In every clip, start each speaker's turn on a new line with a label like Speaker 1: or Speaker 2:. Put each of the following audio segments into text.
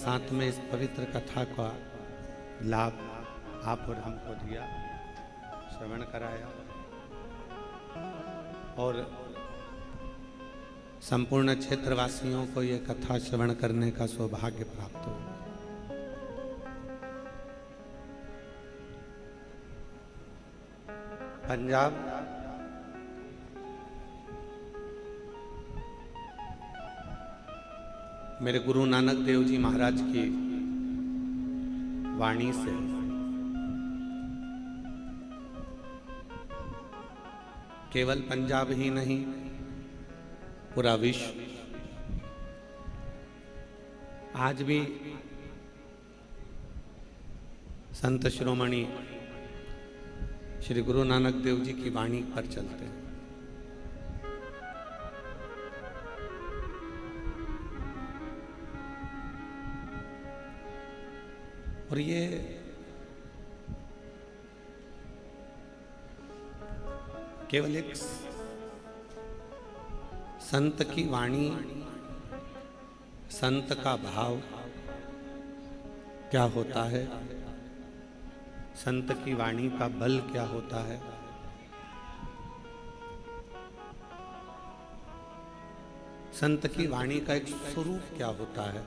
Speaker 1: साथ में इस पवित्र कथा का लाभ आप और हमको दिया, श्रवण कराया और संपूर्ण क्षेत्रवासियों को ये कथा श्रवण करने का सौभाग्य प्राप्त हो। पंजाब मेरे गुरु नानक देव जी महाराज की वाणी से केवल पंजाब ही नहीं, पूरा विश्व आज भी संत शिरोमणि श्री गुरु नानक देव जी की वाणी पर चलते हैं। और ये केवल एक संत की वाणी, संत का भाव क्या होता है, संत की वाणी का बल क्या होता है, संत की वाणी का एक स्वरूप क्या होता है,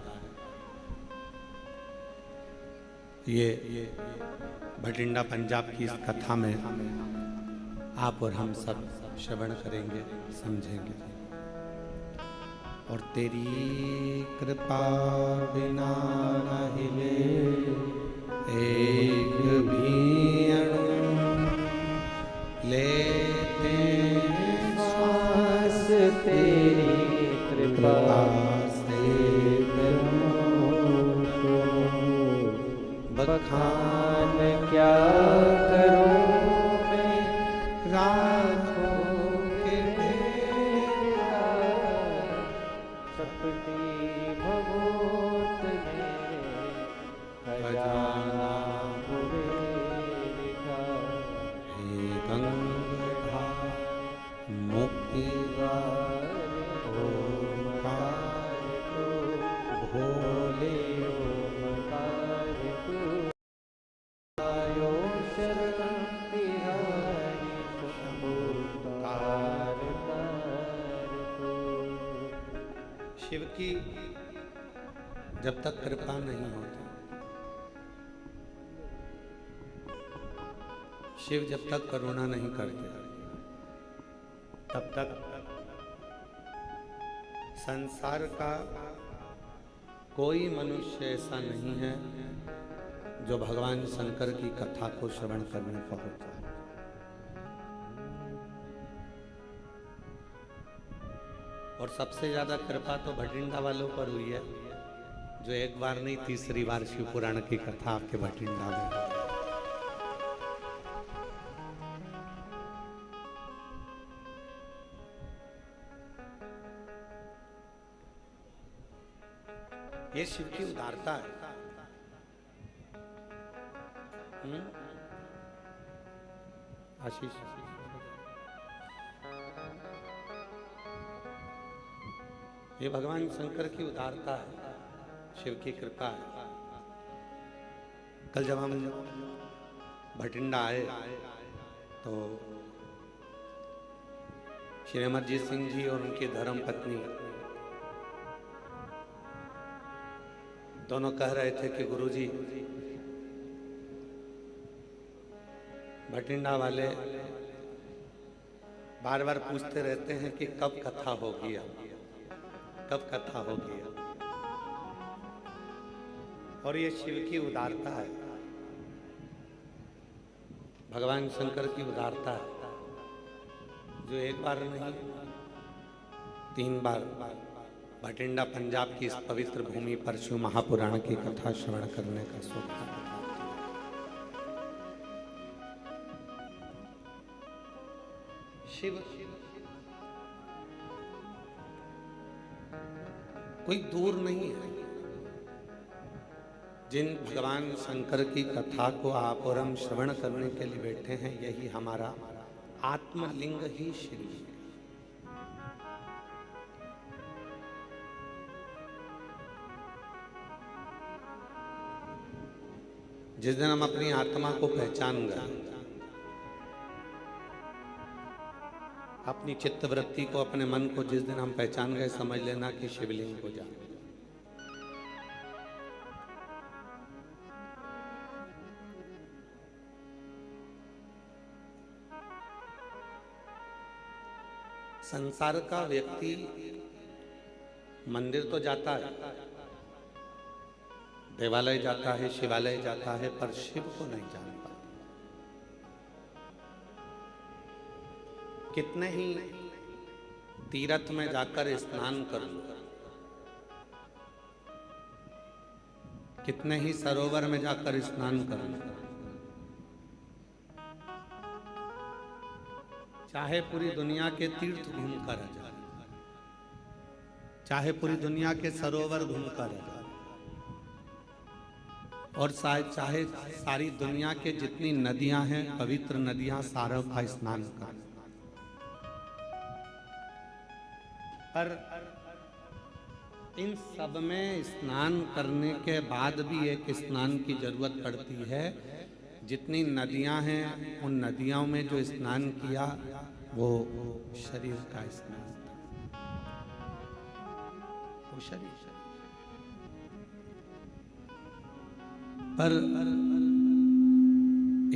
Speaker 1: ये भटिंडा पंजाब की इस कथा में आप और हम सब श्रवण करेंगे, समझेंगे। और तेरी कृपा बिना न हिले एक भी अणु, लेते श्वास तेरी कृपा से बखान क्या करूं मैं राखों के ढेरा, चपटी भभूत मेरे खजाना हुए लिखा। हे गंगाधर मुक्ति द्वार ओमकार को भोले शिव की जब तक कृपा नहीं होती, शिव जब तक करुणा नहीं करते, तब तक संसार का कोई मनुष्य ऐसा नहीं है जो भगवान शंकर की कथा को श्रवण करने का होता है। और सबसे ज्यादा कृपा तो भटिंडा वालों पर हुई है, जो एक बार नहीं तीसरी बार शिव पुराण की कथा आपके भटिंडा में। ये शिव की उदारता है। आशीष ये भगवान शंकर की उदारता है, शिव की कृपा है। कल जब हम भटिंडा आए तो श्री अमरजीत सिंह जी और उनकी धर्म पत्नी दोनों कह रहे थे कि गुरुजी, भटिंडा वाले बार बार पूछते रहते हैं कि कब कथा होगी, कब कथा होगी। और ये शिव की उदारता है, भगवान शंकर की उदारता है, जो एक बार नहीं 3 बार भटिंडा पंजाब की इस पवित्र भूमि पर शिव महापुराण की कथा श्रवण करने का सौभाग्य। शिव कोई दूर नहीं है। जिन भगवान शंकर की कथा को आप और हम श्रवण करने के लिए बैठे हैं, यही हमारा आत्मलिंग ही शिव है। जिस दिन हम अपनी आत्मा को पहचान गए, अपनी चित्त वृत्ति को, अपने मन को जिस दिन हम पहचान गए, समझ लेना कि शिवलिंग को जान। संसार का व्यक्ति मंदिर तो जाता है, देवालय जाता है, शिवालय जाता है, पर शिव को नहीं जान पाता। कितने ही तीर्थ में जाकर स्नान कर लो, कितने ही सरोवर में जाकर स्नान कर लो, चाहे पूरी दुनिया के तीर्थ घूमकर आ जाए, चाहे पूरी दुनिया के सरोवर घूमकर आ जाए, और चाहे सारी दुनिया के जितनी नदियां हैं, पवित्र नदियां, सारों का स्नान कर, पर इन सब में स्नान करने के बाद भी एक स्नान की जरूरत पड़ती है। जितनी नदियां हैं, उन नदियों में जो स्नान किया वो शरीर का स्नान था, वो शरीर। पर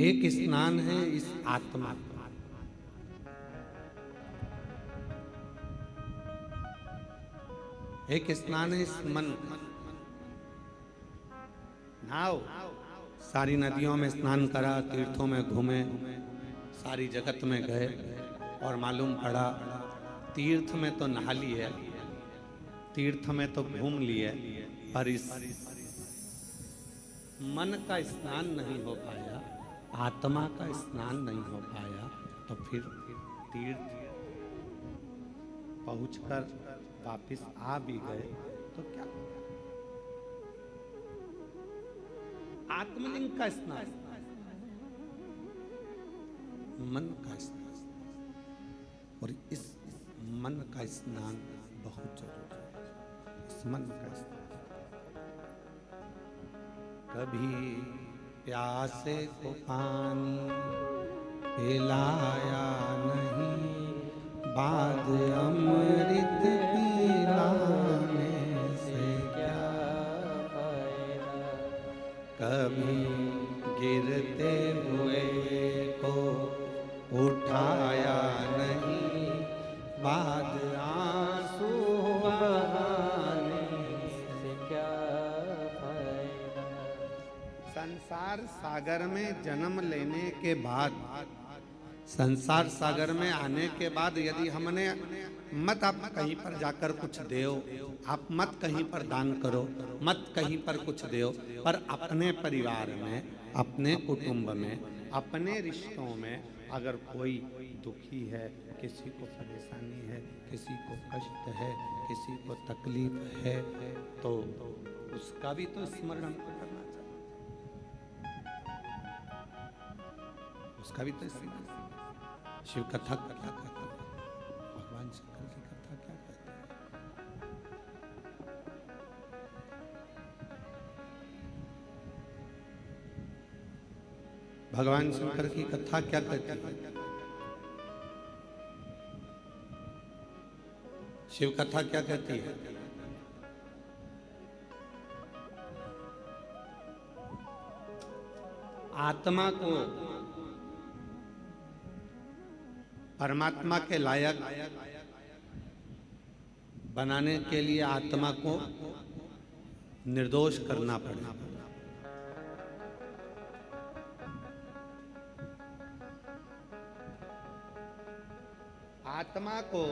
Speaker 1: एक स्नान है इस आत्मा का, एक स्नान है इस मन का। नाव सारी नदियों में स्नान करा, तीर्थों में घूमे, सारी जगत में गए, और मालूम पड़ा तीर्थ में तो नहा लिए, तीर्थ में तो घूम लिए, पर इस मन का स्नान नहीं हो पाया, आत्मा का स्नान नहीं हो पाया। तो फिर तीर्थ पहुंचकर वापिस आ भी गए तो क्या? आत्मलिंग का स्नान, मन का स्नान, और इस मन का स्नान बहुत जरूरी है। इस मन का स्नान, कभी प्यासे को पानी पिलाया नहीं, बाद अमृत पिलाने से क्या फायदा। कभी गिरते हुए को उठाया नहीं, बाद आंसू बहाने से क्या फायदा। संसार सागर में जन्म लेने के बाद, संसार सागर में आने के बाद, यदि हमने मत आप कहीं पर जाकर कुछ देओ, आप मत कहीं पर दान करो, मत कहीं पर कुछ देओ, पर अपने परिवार में, अपने कुटुंब में, अपने रिश्तों में अगर कोई दुखी है, किसी को परेशानी है, किसी को कष्ट है, किसी को तकलीफ है, तो उसका भी तो स्मरण करना चाहिए, उसका भी तो स्मरण। शिव कथा क्या कहता है? भगवान शंकर की कथा क्या कहती है? भगवान शंकर की कथा क्या कहती है? शिव कथा क्या कहती है? आत्मा को परमात्मा के लायक बनाने के लिए आत्मा को निर्दोष करना पड़ेगा। आत्मा को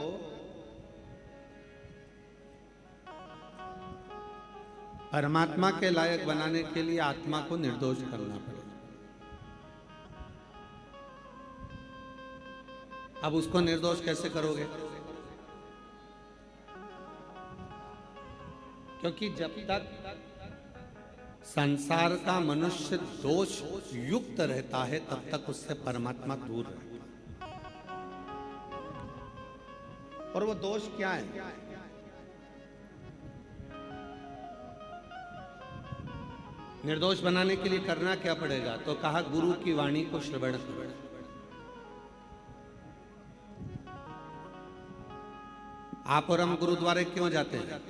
Speaker 1: परमात्मा के लायक बनाने के लिए आत्मा को निर्दोष करना पड़ेगा। अब उसको निर्दोष कैसे करोगे? क्योंकि जब तक संसार का मनुष्य दोष युक्त रहता है, तब तक उससे परमात्मा दूर रहता है। और वो दोष क्या है? निर्दोष बनाने के लिए करना क्या पड़ेगा? तो कहा गुरु की वाणी को श्रवण करो। आप और हम गुरुद्वारे क्यों जाते हैं?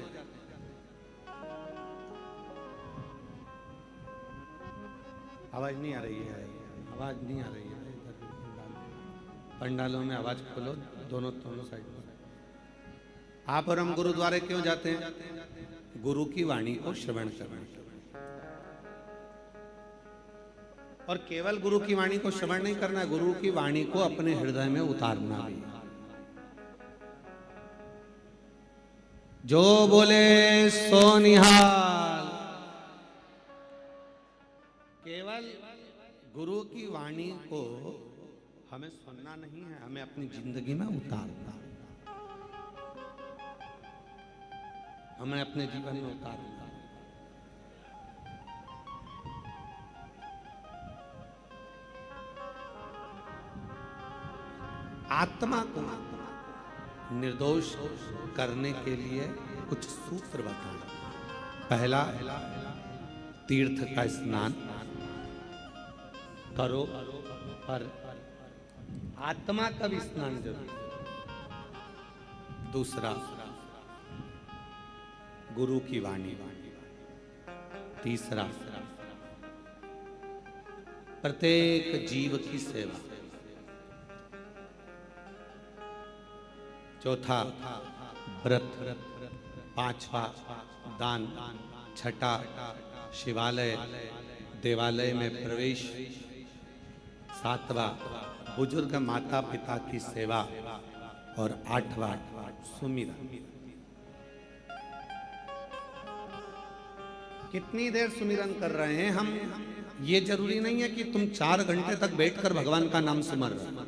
Speaker 1: आवाज नहीं आ रही है, आवाज नहीं आ रही है। पंडालों में आवाज खोलो, दोनों साइड में। आप और हम गुरुद्वारे क्यों जाते हैं? गुरु की वाणी को श्रवण करने। और केवल गुरु की वाणी को श्रवण नहीं करना, गुरु की वाणी को अपने हृदय में उतारना भी। जो बोले सो निहाल। केवल गुरु की वाणी को हमें सुनना नहीं है, हमें अपनी जिंदगी में उतारना, हमें अपने जीवन में उतारना। आत्मा को निर्दोष करने के लिए कुछ सूत्र बताएं। पहला, तीर्थ का स्नान करो, पर आत्मा का भी स्नान जरूरी। दूसरा, गुरु की वाणी। तीसरा, प्रत्येक जीव की सेवा। चौथा, व्रत। पांचवा, दान। छठा, शिवालय देवालय में प्रवेश। सातवां, बुजुर्ग माता पिता की सेवा। और आठवां, सुमिरन। कितनी देर सुमिरन कर रहे हैं हम? ये जरूरी नहीं है कि तुम 4 घंटे तक बैठकर भगवान का नाम सुमर रहे हो।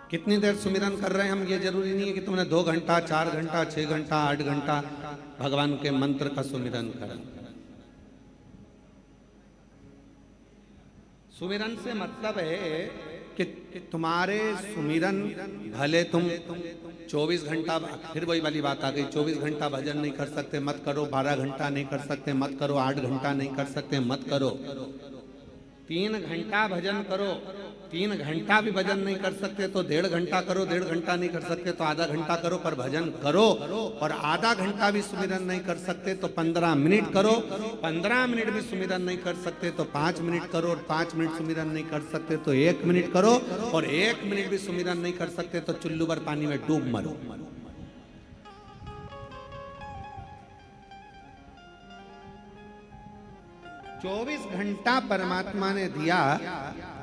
Speaker 1: कितनी देर सुमिरन कर रहे हैं हम, ये जरूरी नहीं है कि तुमने 2 घंटा, 4 घंटा, 6 घंटा, 8 घंटा भगवान के मंत्र का सुमिरन करा। सुमिरन से मतलब है कि तुम्हारे सुमिरन, भले तुम 24 घंटा, फिर वही वाली बात आ गई, 24 घंटा भजन नहीं कर सकते मत करो, 12 घंटा नहीं कर सकते मत करो, 8 घंटा नहीं कर सकते मत करो, 3 घंटा भजन करो। 3 घंटा भी भजन नहीं कर सकते तो 1.5 घंटा करो, 1.5 घंटा नहीं कर सकते तो आधा घंटा करो, पर भजन करो। और आधा घंटा भी सुमिरन नहीं कर सकते तो 15 मिनट करो। 15 मिनट भी सुमिरन नहीं कर सकते तो 5 मिनट करो। और 5 मिनट सुमिरन नहीं कर सकते तो 1 मिनट करो। और 1 मिनट भी सुमिरन नहीं कर सकते तो चुल्लू भर पानी में डूब मरो। चौबीस घंटा परमात्मा ने दिया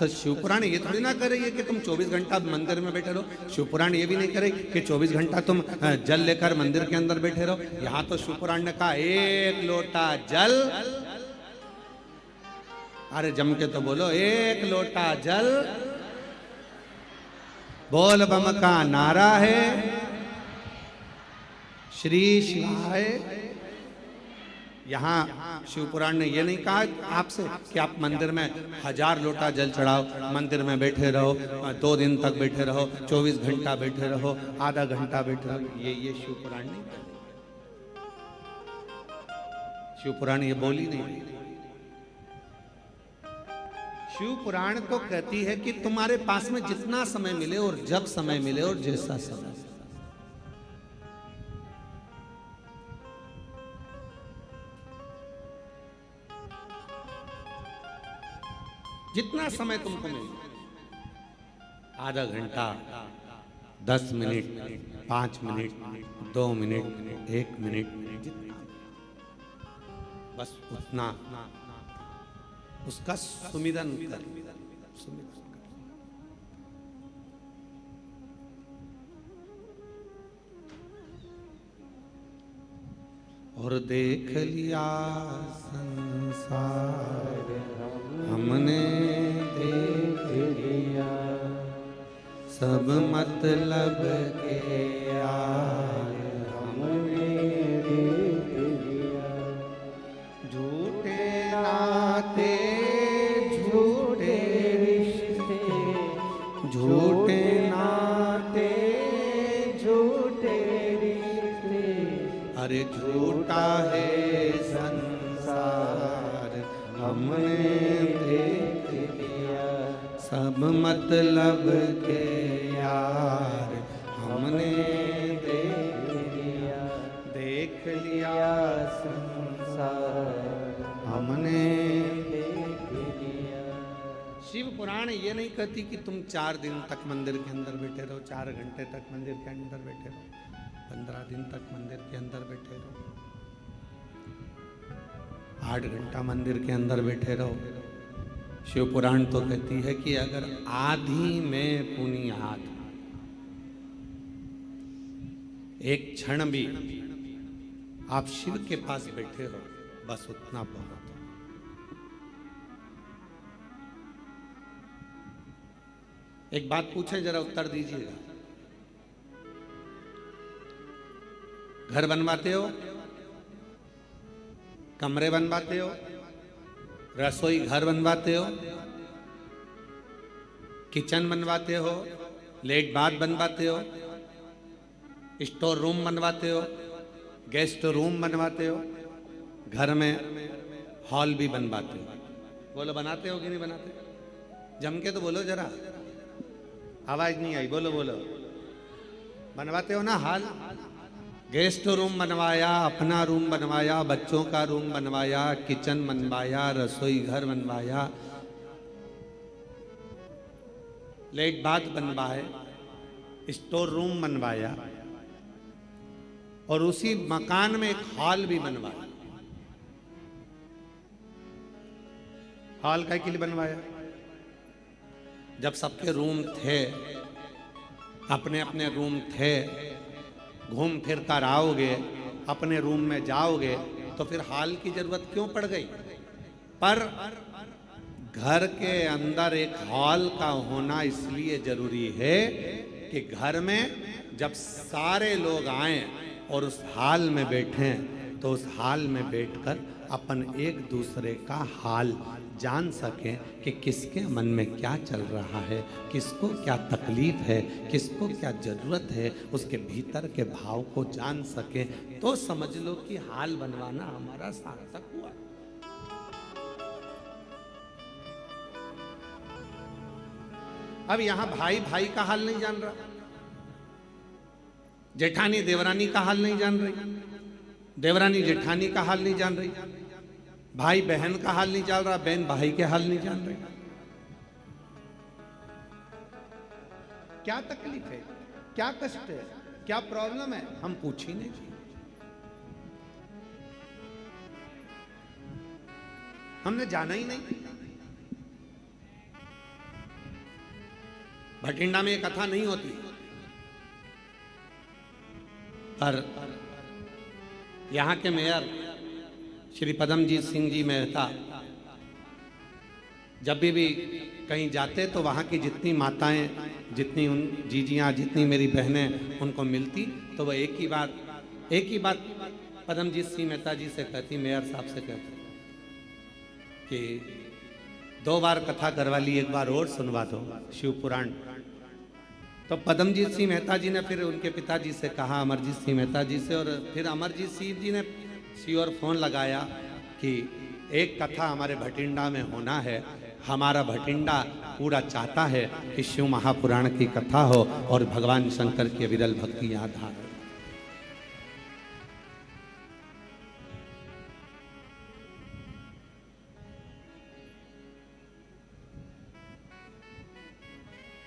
Speaker 1: तो शिवपुराण ये थोड़ी ना करे कि तुम 24 घंटा मंदिर में बैठे रहो। शिवपुराण ये भी नहीं करे कि 24 घंटा तुम जल लेकर मंदिर के अंदर बैठे रहो। यहाँ तो शिवपुराण ने कहा 1 लोटा जल, अरे जम के तो बोलो, 1 लोटा जल, बोल बम का नारा है, श्री शिवाय। यहाँ शिवपुराण ने ये नहीं कहा आपसे कि आप मंदिर में 1000 लोटा जल चढ़ाओ, मंदिर में बैठे रहो, 2 दिन तक बैठे रहो, 24 घंटा बैठे रहो, आधा घंटा बैठे रहो। ये शिवपुराण नहीं कहती। शिवपुराण ये बोली नहीं। शिवपुराण तो कहती है कि तुम्हारे पास में जितना समय मिले और जब समय मिले और जैसा समय, जितना समय तुमको मिले, आधा घंटा, 10 मिनट, 5 मिनट, 2 मिनट, 1 मिनट, जितना, बस उतना उसका सुमिरन कर। और देख लिया संसार हमने, देख लिया सब मतलब के यार हमने, देख लिया झूठे नाते, झूठे रिश्ते, झूठे नाते अरे झूठा है संसार हमने देख लिया, सब मतलब के यार हमने देख लिया संसार हमने देख लिया। शिव पुराण ये नहीं कहती कि तुम 4 दिन तक मंदिर के अंदर बैठे रहो, 4 घंटे तक मंदिर के अंदर बैठे रहो, 15 दिन तक मंदिर के अंदर बैठे रहो, 8 घंटा मंदिर के अंदर बैठे रहो। शिव पुराण तो कहती है कि अगर आधी में पुनियाद एक क्षण भी आप शिव के पास बैठे हो, बस उतना बहुत। एक बात पूछे, जरा उत्तर दीजिएगा। घर बनवाते हो, कमरे बनवाते हो, रसोई घर बनवाते हो, किचन बनवाते हो, लेट बाथ बनवाते हो, स्टोर रूम बनवाते हो, गेस्ट रूम बनवाते हो, घर में हॉल भी बनवाते हो। बोलो बनाते हो कि नहीं बनाते? जम के तो बोलो जरा, आवाज नहीं आई, बोलो बोलो। बनवाते हो ना हॉल? गेस्ट रूम बनवाया, अपना रूम बनवाया, बच्चों का रूम बनवाया, किचन बनवाया, रसोई घर बनवाया, लेट बाथ बनवाए, स्टोर रूम बनवाया, और उसी मकान में एक हॉल भी बनवाया। हॉल का के लिए बनवाया? जब सबके रूम थे, अपने अपने रूम थे, घूम फिर कर आओगे, अपने रूम में जाओगे, तो फिर हॉल की जरूरत क्यों पड़ गई? पर घर के अंदर एक हॉल का होना इसलिए जरूरी है कि घर में जब सारे लोग आए और उस हाल में बैठे, तो उस हाल में बैठकर अपन एक दूसरे का हाल जान सकें कि किसके मन में क्या चल रहा है, किसको क्या तकलीफ है, किसको क्या जरूरत है, उसके भीतर के भाव को जान सकें, तो समझ लो कि हाल बनवाना हमारा सार्थक हुआ। अब यहां भाई भाई का हाल नहीं जान रहा, जेठानी देवरानी का हाल नहीं जान रही, देवरानी जेठानी का हाल नहीं जान रही, भाई बहन का हाल नहीं जान रहा, बहन भाई के हाल नहीं जान रही। क्या तकलीफ है, क्या कष्ट है, क्या प्रॉब्लम है, हम पूछ ही नहीं। हमने जाना ही नहीं। भटिंडा में ये कथा नहीं होती, पर यहां के मेयर श्री पदमजीत सिंह जी मेहता जब भी कहीं जाते तो वहाँ की जितनी माताएं, जितनी उन जीजियाँ, जितनी मेरी बहनें उनको मिलती, तो वह एक ही बात पदमजीत सिंह मेहता जी से कहती, मेयर साहब से कहती कि 2 बार कथा करवा ली, 1 बार और सुनवा दो शिव पुराण। तो पदमजीत सिंह मेहता जी ने फिर उनके पिताजी से कहा, अमरजीत सिंह मेहता जी से, और फिर अमरजीत सिंह जी ने और फोन लगाया कि एक कथा हमारे भटिंडा में होना है, हमारा भटिंडा पूरा चाहता है कि शिव महापुराण की कथा हो और भगवान शंकर की विरल भक्ति आधार।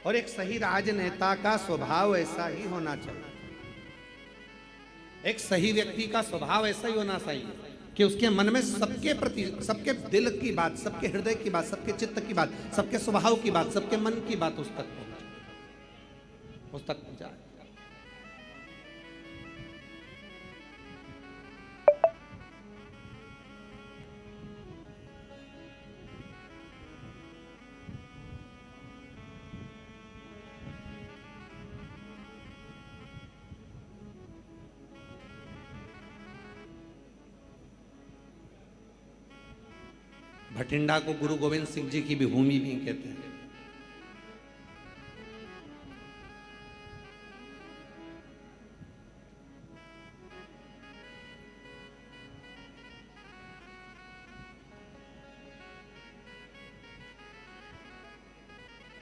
Speaker 1: और एक सही राजनेता का स्वभाव ऐसा ही होना चाहिए, एक सही व्यक्ति का स्वभाव ऐसा ही होना चाहिए कि उसके मन में सबके प्रति, सबके दिल की बात, सबके हृदय की बात, सबके चित्त की बात, सबके स्वभाव की बात, सबके मन की बात उस तक पहुंचाए। भटिंडा को गुरु गोविंद सिंह जी की भी भूमि भी कहते हैं।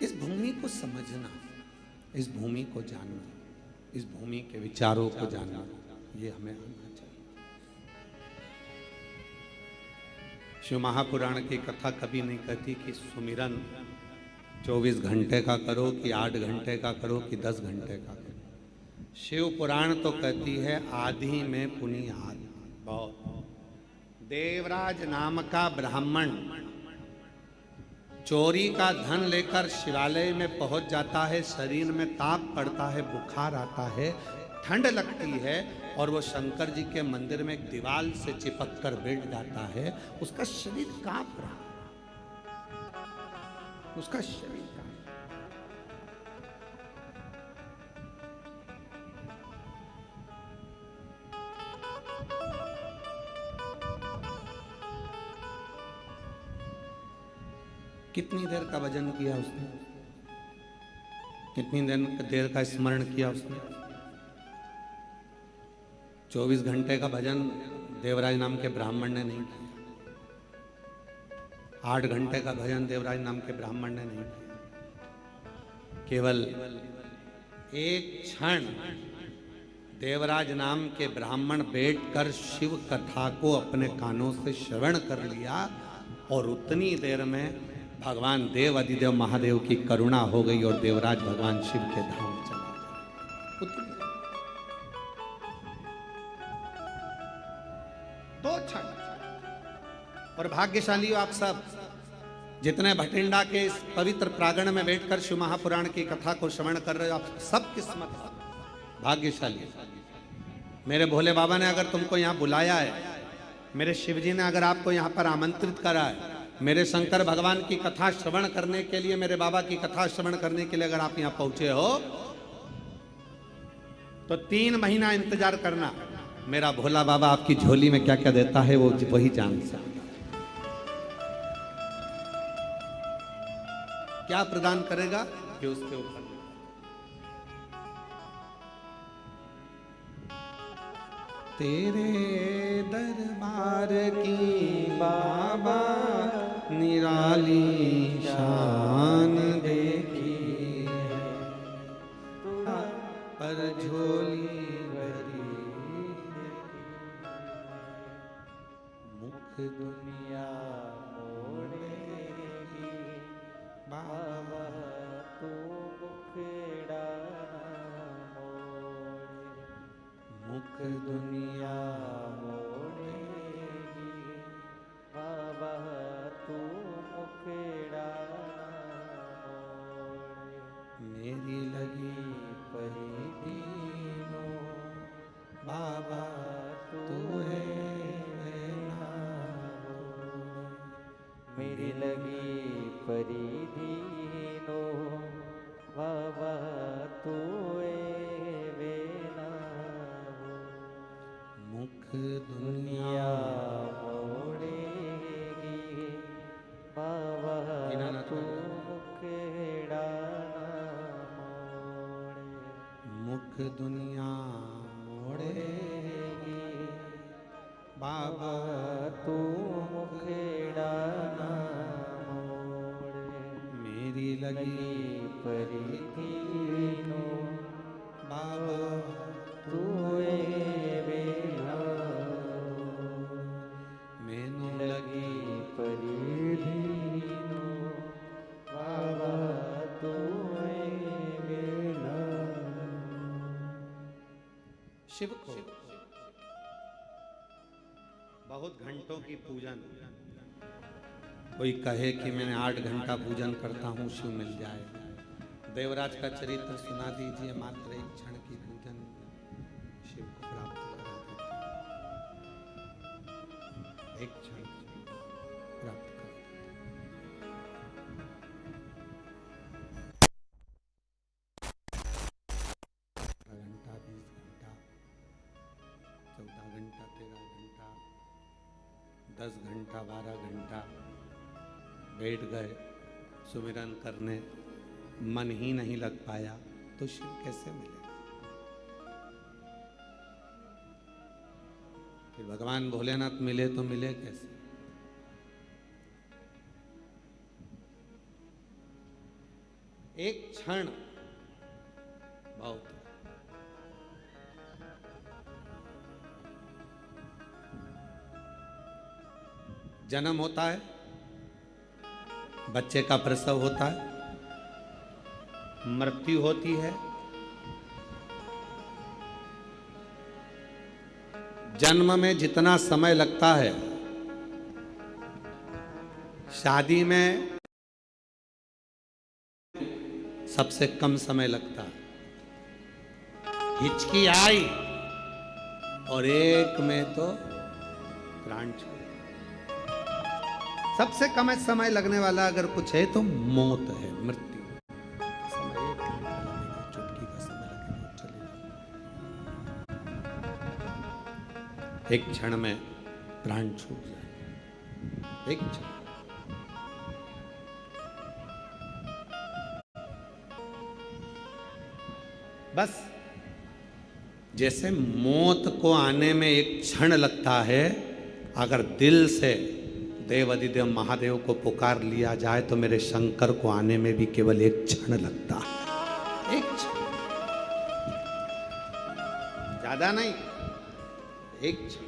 Speaker 1: इस भूमि को समझना, इस भूमि को जानना, इस भूमि के विचारों को जानना, ये हमें आना चाहिए। शिव महापुराण की कथा कभी नहीं कहती कि सुमिरन 24 घंटे का करो कि 8 घंटे का करो कि 10 घंटे का करो। शिव पुराण तो कहती है आदि में पुनियाद। बहुत देवराज नाम का ब्राह्मण चोरी का धन लेकर शिवालय में पहुंच जाता है, शरीर में ताप पड़ता है, बुखार आता है, ठंड लगती है और वो शंकर जी के मंदिर में एक दीवार से चिपक कर बैठ जाता है। उसका शरीर कांप रहा है, उसका शरीर कांप। कितनी देर का भजन किया उसने, कितनी देर का स्मरण किया उसने। 24 घंटे का भजन देवराज नाम के ब्राह्मण ने नहीं किया। 8 घंटे का भजन देवराज नाम के ब्राह्मण ने नहीं किया। केवल एक क्षण देवराज नाम के ब्राह्मण बैठकर शिव कथा को अपने कानों से श्रवण कर लिया और उतनी देर में भगवान देव अधिदेव महादेव की करुणा हो गई और देवराज भगवान शिव के धाम चला गया। दो क्षण। और भाग्यशाली आप सब जितने भटिंडा के इस पवित्र प्रांगण में बैठकर शिव महापुराण की कथा को श्रवण कर रहे हो, आप सब किस्मत भाग्यशाली। मेरे भोले बाबा ने अगर तुमको यहाँ बुलाया है, मेरे शिवजी ने अगर आपको यहाँ पर आमंत्रित करा है, मेरे शंकर भगवान की कथा श्रवण करने के लिए, मेरे बाबा की कथा श्रवण करने के लिए अगर आप यहाँ पहुंचे हो तो 3 महीना इंतजार करना। मेरा भोला बाबा आपकी झोली में क्या क्या देता है वो वही जान सकता। क्या प्रदान करेगा कि उसके ऊपर तेरे दरबार की बाबा निराली शान देखी है, पर झोली भरी मुख दुनिया मोड़ेगी बाबा तू मुखड़ा मुख दुनिया मोड़ेगी बाबा तू मुखड़ा मेरी लगी परी दीनों बाबा तू है मेरी लगी परी दीनों बाबा तू मुख दुनिया मोड़ेगी बाबा तू मुखड़ा मोड़े मुख दुनिया मोड़ेगी बाबा तू मुखड़ा मोड़े मेरी लगी परी तीनों बाबा तू शिव को बहुत घंटों की पूजन। कोई कहे कि मैंने 8 घंटा पूजन करता हूँ शिव मिल जाए। देवराज का चरित्र सुना दीजिए, मात्र एक क्षण की पूजन शिव को प्राप्त करा देती। एक क्षण प्राप्त कर घंटा 20 घंटा 14 घंटा 13 घंटा 10 घंटा 12 घंटा बैठ गए सुमिरन करने, मन ही नहीं लग पाया तो शिव कैसे मिलेगा? फिर भगवान भोलेनाथ मिले तो मिले कैसे? एक क्षण बहुत है। जन्म होता है, बच्चे का प्रसव होता है, मृत्यु होती है, जन्म में जितना समय लगता है शादी में सबसे कम समय लगता है। हिचकी आई और एक में तो प्राण छोड़। सबसे कम समय लगने वाला अगर कुछ है तो मौत है, मृत्यु। समय एक घंटा लगेगा, चुटकी का समय लगेगा, चले एक क्षण में प्राण छूट जाए। एक क्षण। बस जैसे मौत को आने में एक क्षण लगता है, अगर दिल से देव अधिदेव महादेव को पुकार लिया जाए तो मेरे शंकर को आने में भी केवल एक क्षण लगता है। एक क्षण, ज्यादा नहीं, एक क्षण।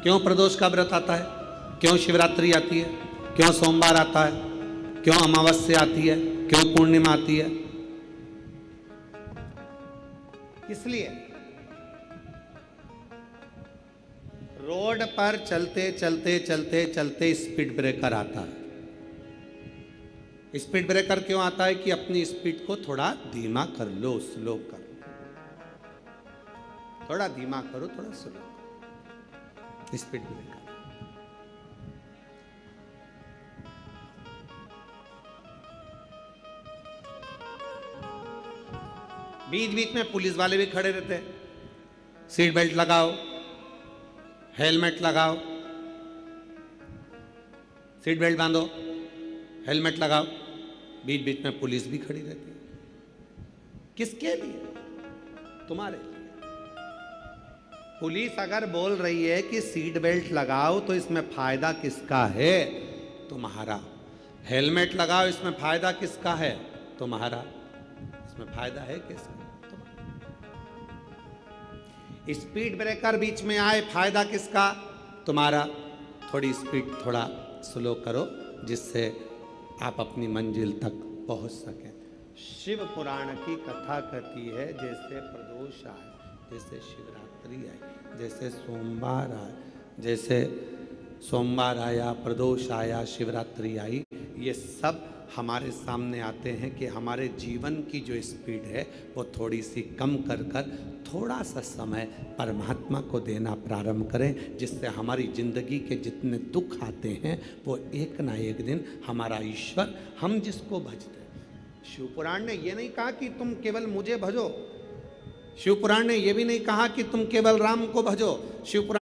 Speaker 1: क्यों प्रदोष का व्रत आता है, क्यों शिवरात्रि आती है, क्यों सोमवार आता है, क्यों अमावस्या आती है, क्यों पूर्णिमा आती है? इसलिए रोड पर चलते चलते चलते चलते स्पीड ब्रेकर आता है। स्पीड ब्रेकर क्यों आता है? कि अपनी स्पीड को थोड़ा धीमा कर लो, स्लो कर लो, थोड़ा धीमा करो, थोड़ा स्लो करो। स्पीड ब्रेकर बीच बीच में पुलिस वाले भी खड़े रहते हैं। सीट बेल्ट लगाओ, हेलमेट लगाओ, सीट बेल्ट बांधो, हेलमेट लगाओ। बीच बीच में पुलिस भी खड़ी रहती है। किसके लिए? तुम्हारे लिए। पुलिस अगर बोल रही है कि सीट बेल्ट लगाओ तो इसमें फायदा किसका है? तुम्हारा। हेलमेट लगाओ, इसमें फायदा किसका है? तुम्हारा। इसमें फायदा है किसका? स्पीड ब्रेकर बीच में आए, फायदा किसका? तुम्हारा। थोड़ी स्पीड थोड़ा स्लो करो जिससे आप अपनी मंजिल तक पहुंच सकें। शिव पुराण की कथा कहती है जैसे प्रदोष आए, जैसे शिवरात्रि आई, जैसे सोमवार आए, जैसे सोमवार आया, प्रदोष आया, शिवरात्रि आई, ये सब हमारे सामने आते हैं कि हमारे जीवन की जो स्पीड है वो थोड़ी सी कम कर कर थोड़ा सा समय परमात्मा को देना प्रारंभ करें, जिससे हमारी जिंदगी के जितने दुख आते हैं वो एक ना एक दिन हमारा ईश्वर, हम जिसको भजते हैं। शिवपुराण ने ये नहीं कहा कि तुम केवल मुझे भजो, शिवपुराण ने ये भी नहीं कहा कि तुम केवल राम को भजो। शिवपुराण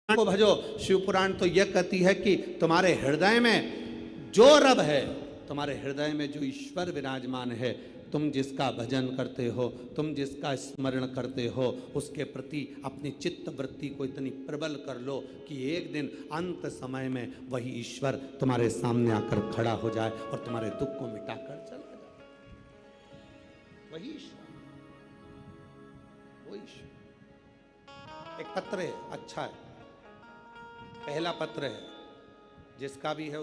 Speaker 1: को भजो। शिवपुराण तो यह कहती है कि तुम्हारे हृदय में जो रब है, तुम्हारे हृदय में जो ईश्वर विराजमान है, तुम जिसका भजन करते हो, तुम जिसका स्मरण करते हो, उसके प्रति अपनी चित्त वृत्ति को इतनी प्रबल कर लो कि एक दिन अंत समय में वही ईश्वर तुम्हारे सामने आकर खड़ा हो जाए और तुम्हारे दुख को मिटाकर चला जाए। वही ईश्वर, वो ईश्वर। एक पत्र है, अच्छा है, पहला पत्र है, जिसका भी है